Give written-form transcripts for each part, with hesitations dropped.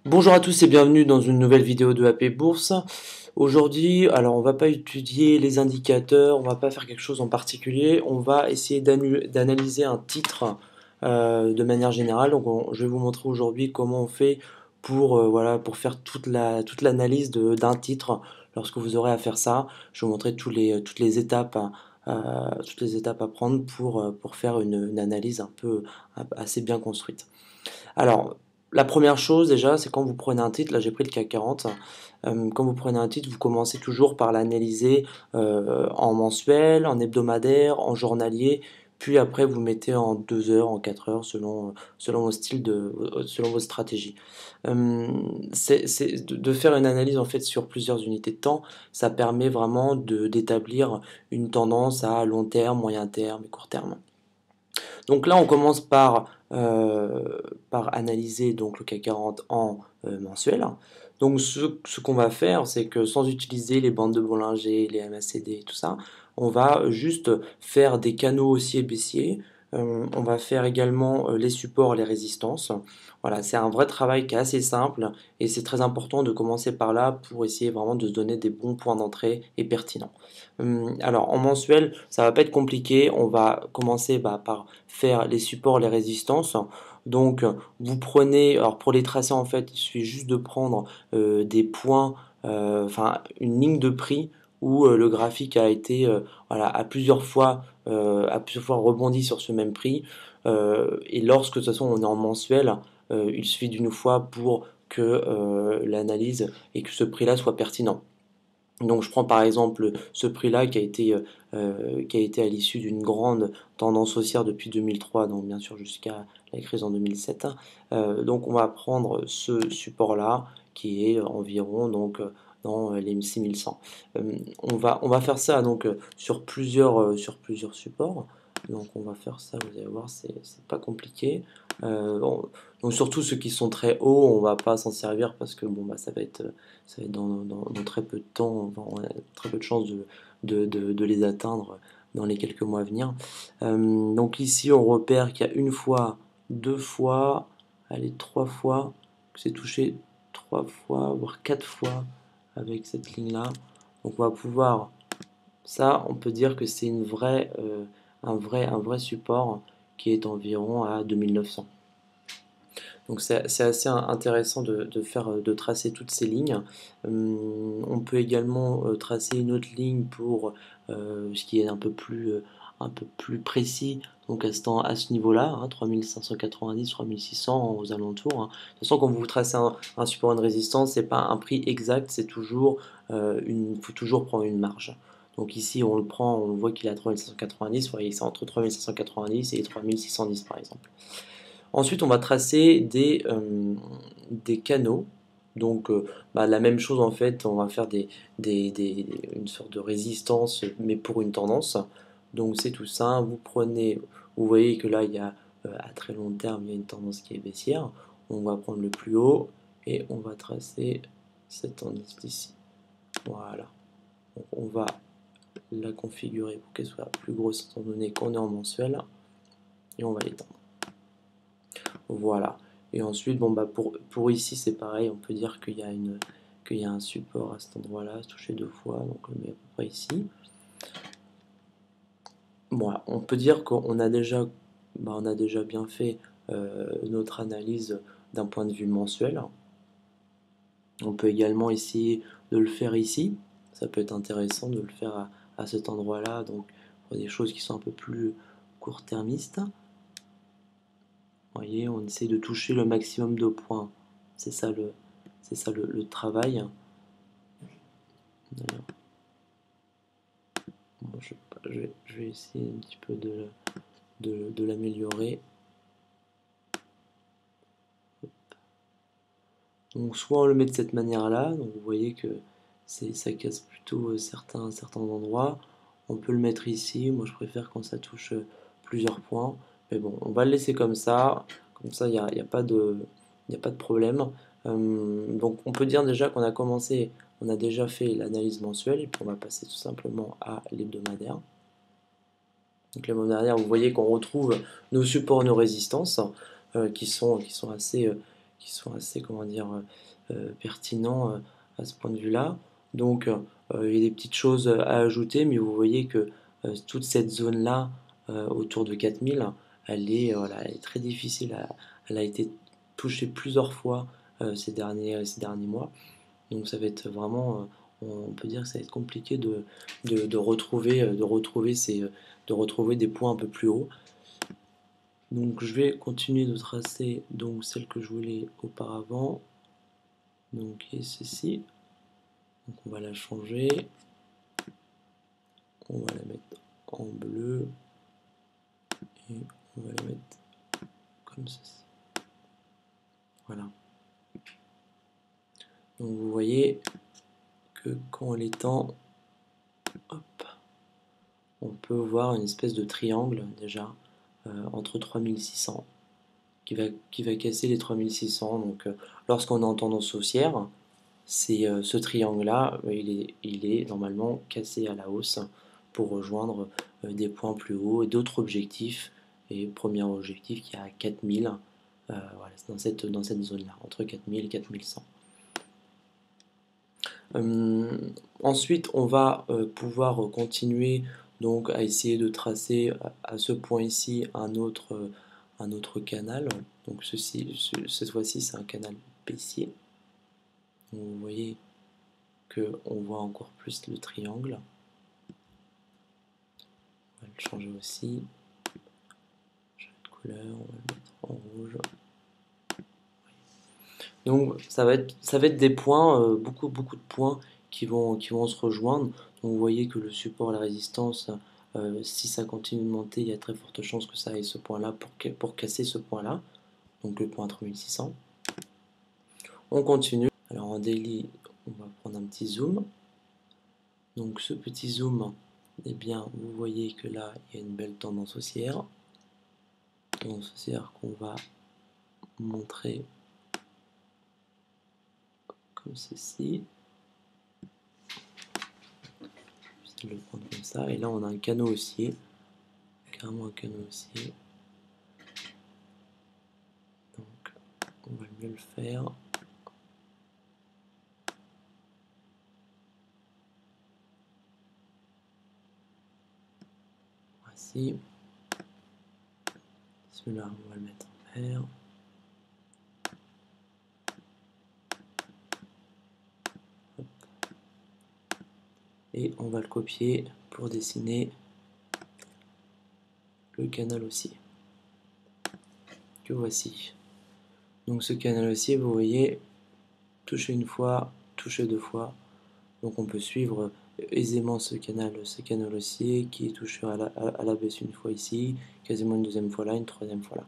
Bonjour à tous et bienvenue dans une nouvelle vidéo de AP Bourse. Aujourd'hui, alors on va pas étudier les indicateurs, on va pas faire quelque chose en particulier, on va essayer d'analyser un titre de manière générale. Donc je vais vous montrer aujourd'hui comment on fait pour, voilà, pour faire toute l'analyse d'un titre. Lorsque vous aurez à faire ça, je vais vous montrer toutes les étapes, toutes les étapes à prendre pour faire une analyse un peu assez bien construite. Alors, la première chose déjà, c'est quand vous prenez un titre, là j'ai pris le CAC 40, quand vous prenez un titre, vous commencez toujours par l'analyser en mensuel, en hebdomadaire, en journalier, puis après vous mettez en 2 heures, en 4 heures, selon vos styles selon vos stratégies. De faire une analyse en fait sur plusieurs unités de temps, ça permet vraiment d'établir une tendance à long terme, moyen terme et court terme. Donc là, on commence par analyser donc, le CAC 40 en mensuel. Donc ce qu'on va faire, c'est que sans utiliser les bandes de Bollinger, les MACD et tout ça, on va juste faire des canaux haussiers et baissiers. On va faire également les supports, les résistances. Voilà, c'est un vrai travail qui est assez simple et c'est très important de commencer par là pour essayer vraiment de se donner des bons points d'entrée et pertinents. Alors en mensuel, ça va pas être compliqué. On va commencer par faire les supports, les résistances. Donc vous prenez, alors pour les tracer en fait, il suffit juste de prendre des points, enfin une ligne de prix où le graphique a été voilà, à plusieurs fois rebondi sur ce même prix. Et lorsque de toute façon on est en mensuel, il suffit d'une fois pour que l'analyse et que ce prix-là soit pertinent. Donc je prends par exemple ce prix-là qui a été à l'issue d'une grande tendance haussière depuis 2003, donc bien sûr jusqu'à la crise en 2007. Donc on va prendre ce support-là qui est environ dans les 6100. On va faire ça donc sur plusieurs supports. Donc on va faire ça, vous allez voir, c'est pas compliqué. Donc surtout ceux qui sont très hauts, on va pas s'en servir parce que bon bah ça va être dans très peu de temps, enfin, on a très peu de chances de les atteindre dans les quelques mois à venir. Donc ici, on repère qu'il y a une fois, deux fois, allez, trois fois, que c'est touché trois fois, voire quatre fois avec cette ligne-là. Donc on va pouvoir, ça, on peut dire que c'est un vrai support qui est environ à 2900. Donc c'est assez intéressant de tracer toutes ces lignes. On peut également tracer une autre ligne pour ce qui est un peu plus précis, donc à ce niveau-là, hein, 3590, 3600 aux alentours. Hein. De toute façon, quand vous tracez un support, une résistance, c'est pas un prix exact, c'est toujours faut toujours prendre une marge. Donc ici, on le prend, on voit qu'il est à 3590, vous voyez, c'est entre 3590 et 3610 par exemple. Ensuite, on va tracer des canaux. Donc, la même chose en fait, on va faire une sorte de résistance, mais pour une tendance. Donc, c'est tout ça. Vous prenez, vous voyez que là, il y a à très long terme, il y a une tendance qui est baissière. On va prendre le plus haut et on va tracer cette tendance ici. Voilà. Donc, on va la configurer pour qu'elle soit plus grosse étant donné qu'on est en mensuel et on va l'étendre. Voilà. Et ensuite, bon, pour ici, c'est pareil. On peut dire qu'il y a un support à cet endroit-là, touché deux fois. Donc, on le met à peu près ici. Voilà. On peut dire qu'on a on a déjà bien fait notre analyse d'un point de vue mensuel. On peut également essayer de le faire ici. Ça peut être intéressant de le faire à cet endroit-là. Donc, pour des choses qui sont un peu plus court-termistes. Vous voyez, on essaie de toucher le maximum de points. C'est ça le travail. Bon, je vais essayer un petit peu de l'améliorer. Donc soit on le met de cette manière-là, donc vous voyez que ça casse plutôt certains endroits. On peut le mettre ici, moi je préfère quand ça touche plusieurs points. Mais bon, on va le laisser comme ça il n'y a pas il y a pas de problème. Donc on peut dire déjà qu'on a commencé, on a déjà fait l'analyse mensuelle, et puis on va passer tout simplement à l'hebdomadaire. Donc l'hebdomadaire, vous voyez qu'on retrouve nos supports, nos résistances, qui sont assez, comment dire, pertinents à ce point de vue-là. Donc, il y a des petites choses à ajouter, mais vous voyez que toute cette zone-là, autour de 4000, voilà, elle est très difficile. Elle a été touchée plusieurs fois ces derniers mois. Donc, ça va être vraiment, on peut dire que ça va être compliqué de retrouver des points un peu plus hauts. Donc je vais continuer de tracer donc celle que je voulais auparavant. Donc qui est ceci. Donc on va la changer. On va la mettre en bleu. Et on va la mettre comme ceci. Voilà. Donc vous voyez que quand elle est étend, hop, on peut voir une espèce de triangle déjà entre 3600 qui va casser les 3600. Donc lorsqu'on est en tendance haussière, ce triangle-là, il est normalement cassé à la hausse pour rejoindre des points plus hauts et d'autres objectifs. Et premier objectif qui est à 4000, voilà, dans cette zone-là, entre 4000 et 4100. Ensuite, on va pouvoir continuer donc à essayer de tracer à ce point ici un autre canal. Donc cette fois-ci, c'est un canal baissier. Donc, vous voyez qu'on voit encore plus le triangle. On va le changer aussi. Changer de couleur, on va le mettre en rouge. Donc ça va être des points, beaucoup de points qui vont se rejoindre. Donc vous voyez que le support, la résistance, si ça continue de monter, il y a très forte chance que ça aille ce point-là pour casser ce point-là. Donc le point 3600. On continue. Alors en daily, on va prendre un petit zoom. Donc ce petit zoom, eh bien vous voyez que là il y a une belle tendance haussière. Tendance haussière qu'on va montrer comme ceci. Je vais le prendre comme ça. Et là on a un canot haussier. Carrément un canot haussier. Donc on va mieux le faire. Voici. Celui-là on va le mettre en vert. Hop. Et on va le copier pour dessiner le canal haussier que voici. Donc ce canal haussier, vous voyez, toucher une fois, toucher deux fois. Donc on peut suivre aisément ce canal haussier qui est touché à la baisse une fois ici, quasiment une deuxième fois là, une troisième fois là.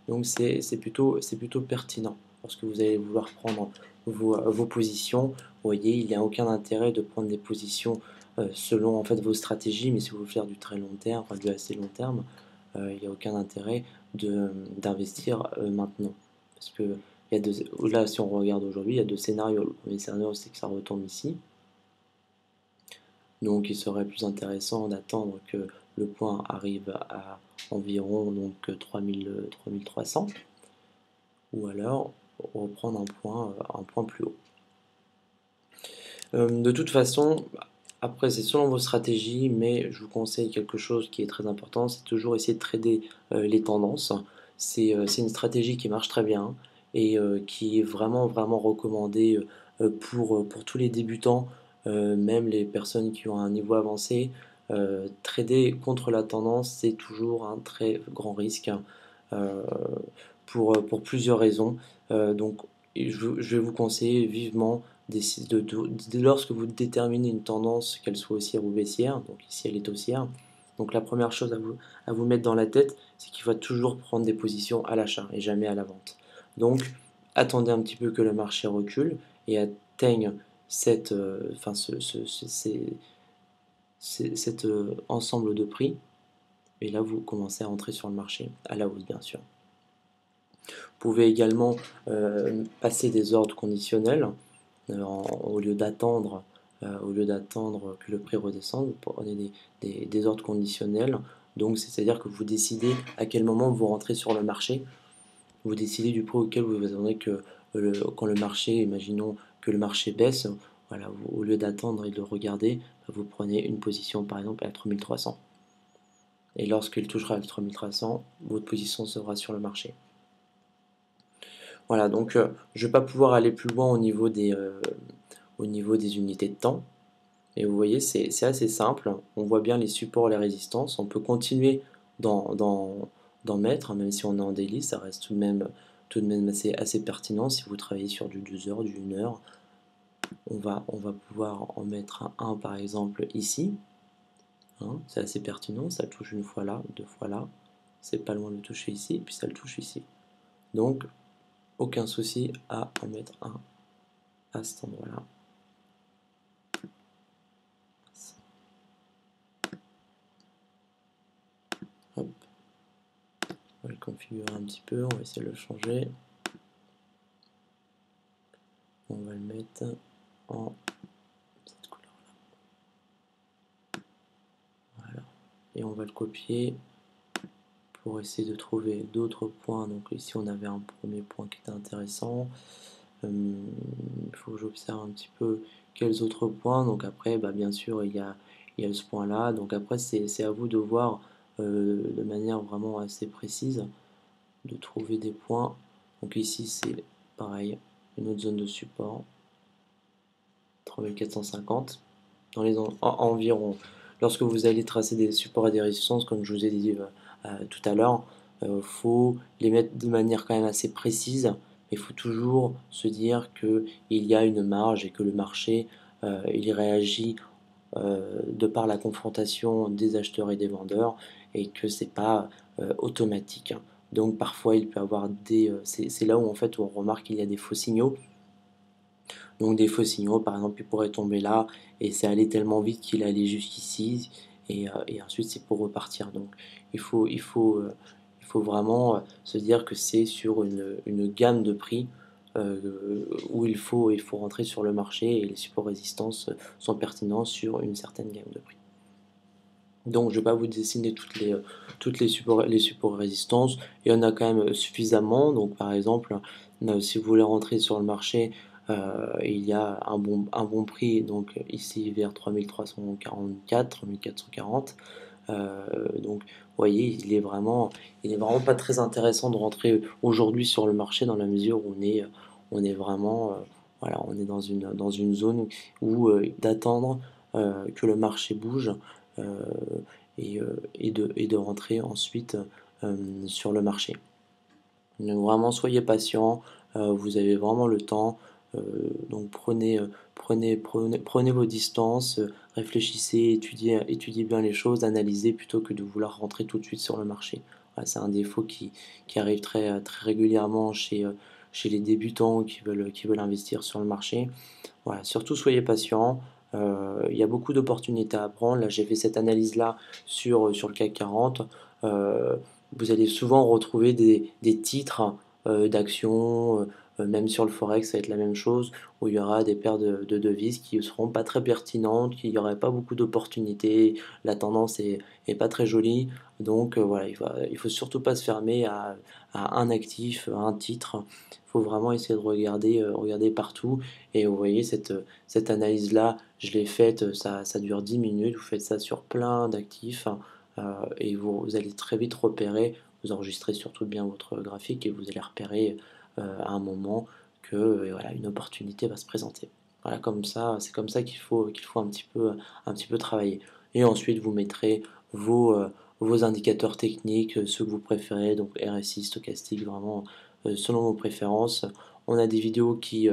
Donc c'est plutôt pertinent lorsque vous allez vouloir prendre vos positions. Vous voyez, il n'y a aucun intérêt de prendre des positions selon en fait vos stratégies, mais si vous voulez faire du très long terme, enfin du assez long terme, il n'y a aucun intérêt d'investir maintenant. Parce que là, si on regarde aujourd'hui, il y a deux scénarios. Le premier scénario, c'est que ça retombe ici. Donc il serait plus intéressant d'attendre que le point arrive à environ donc 3300 ou alors reprendre un point plus haut. De toute façon, après c'est selon vos stratégies, mais je vous conseille quelque chose qui est très important, c'est toujours essayer de trader les tendances. C'est une stratégie qui marche très bien et qui est vraiment recommandée pour tous les débutants, même les personnes qui ont un niveau avancé. Trader contre la tendance, c'est toujours un très grand risque euh, pour plusieurs raisons. Donc je vais vous conseiller vivement lorsque vous déterminez une tendance, qu'elle soit haussière ou baissière, donc ici elle est haussière, donc la première chose à vous mettre dans la tête, c'est qu'il faut toujours prendre des positions à l'achat et jamais à la vente. Donc attendez un petit peu que le marché recule et atteigne cet ensemble de prix, et là vous commencez à entrer sur le marché, à la hausse bien sûr. Vous pouvez également passer des ordres conditionnels. Au lieu d'attendre que le prix redescende, vous prenez des ordres conditionnels. Donc c'est-à-dire que vous décidez à quel moment vous rentrez sur le marché, vous décidez du prix auquel vous attendez que quand le marché, imaginons que le marché baisse, voilà, au lieu d'attendre et de regarder, vous prenez une position par exemple à 3300. Et lorsqu'il touchera le 3300, votre position sera sur le marché. Voilà, donc je ne vais pas pouvoir aller plus loin au niveau des unités de temps. Et vous voyez, c'est assez simple. On voit bien les supports et les résistances. On peut continuer d'en mettre, même si on est en daily, ça reste tout de même assez pertinent. Si vous travaillez sur du 2 heures, du 1 heure, on va pouvoir en mettre un par exemple ici. Hein, c'est assez pertinent, ça touche une fois là, deux fois là. C'est pas loin de toucher ici, puis ça le touche ici. Donc, aucun souci à en mettre un à cet endroit-là. Hop. On va le configurer un petit peu, on va essayer de le changer. On va le mettre en cette couleur-là. Voilà. Et on va le copier pour essayer de trouver d'autres points. Donc ici on avait un premier point qui était intéressant. Il faut que j'observe un petit peu quels autres points. Donc après, bien sûr, il y a ce point-là. Donc après, c'est à vous de voir de manière vraiment assez précise, de trouver des points. Donc ici, c'est pareil, une autre zone de support, 3450, dans les environs. Lorsque vous allez tracer des supports et des résistances, comme je vous ai dit tout à l'heure, faut les mettre de manière quand même assez précise. Il faut toujours se dire qu'il y a une marge et que le marché il réagit de par la confrontation des acheteurs et des vendeurs et que c'est pas automatique. Donc parfois il peut y avoir c'est là où en fait on remarque qu'il y a des faux signaux. Donc des faux signaux, par exemple, il pourrait tomber là et c'est allé tellement vite qu'il est allé jusqu'ici et ensuite c'est pour repartir. Donc il faut vraiment se dire que c'est sur une gamme de prix où il faut rentrer sur le marché et les supports résistance sont pertinents sur une certaine gamme de prix. Donc je ne vais pas vous dessiner toutes les supports résistance, il y en a quand même suffisamment. Donc par exemple, si vous voulez rentrer sur le marché, il y a un bon prix, donc ici vers 3344, 3440. Donc vous voyez, il est vraiment pas très intéressant de rentrer aujourd'hui sur le marché dans la mesure où on est vraiment, voilà, on est dans une zone où d'attendre que le marché bouge euh, et de rentrer ensuite sur le marché. Donc vraiment, soyez patient, vous avez vraiment le temps, donc prenez vos distances, réfléchissez, étudiez bien les choses, analysez plutôt que de vouloir rentrer tout de suite sur le marché. Voilà, c'est un défaut qui arrive très régulièrement chez les débutants qui veulent investir sur le marché. Voilà, surtout soyez patient. Il y a beaucoup d'opportunités à prendre. Là, j'ai fait cette analyse-là sur le CAC 40. Vous allez souvent retrouver des titres d'actions, même sur le Forex, ça va être la même chose, où il y aura des paires de devises qui ne seront pas très pertinentes, qu'il n'y aurait pas beaucoup d'opportunités, la tendance est pas très jolie. Donc voilà, il faut surtout pas se fermer à un actif, à un titre. Il faut vraiment essayer de regarder partout. Et vous voyez, cette analyse-là, je l'ai faite, ça dure 10 minutes, vous faites ça sur plein d'actifs et vous allez très vite repérer, vous enregistrez surtout bien votre graphique et vous allez repérer à un moment que voilà, une opportunité va se présenter. Voilà, comme ça, c'est comme ça qu'il faut un petit peu travailler. Et ensuite, vous mettrez vos indicateurs techniques, ceux que vous préférez, donc RSI, stochastique, vraiment selon vos préférences. On a des vidéos qui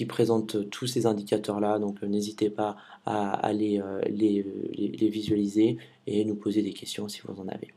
présentent tous ces indicateurs-là, donc n'hésitez pas à les visualiser et nous poser des questions si vous en avez.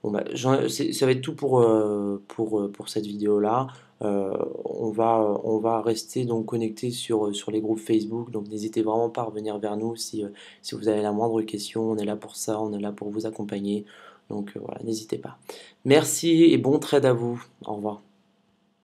Bon, ça va être tout pour cette vidéo-là. On va rester donc connecté sur les groupes Facebook, donc n'hésitez vraiment pas à revenir vers nous si vous avez la moindre question. On est là pour ça, on est là pour vous accompagner. Donc voilà, n'hésitez pas. Merci et bon trade à vous. Au revoir.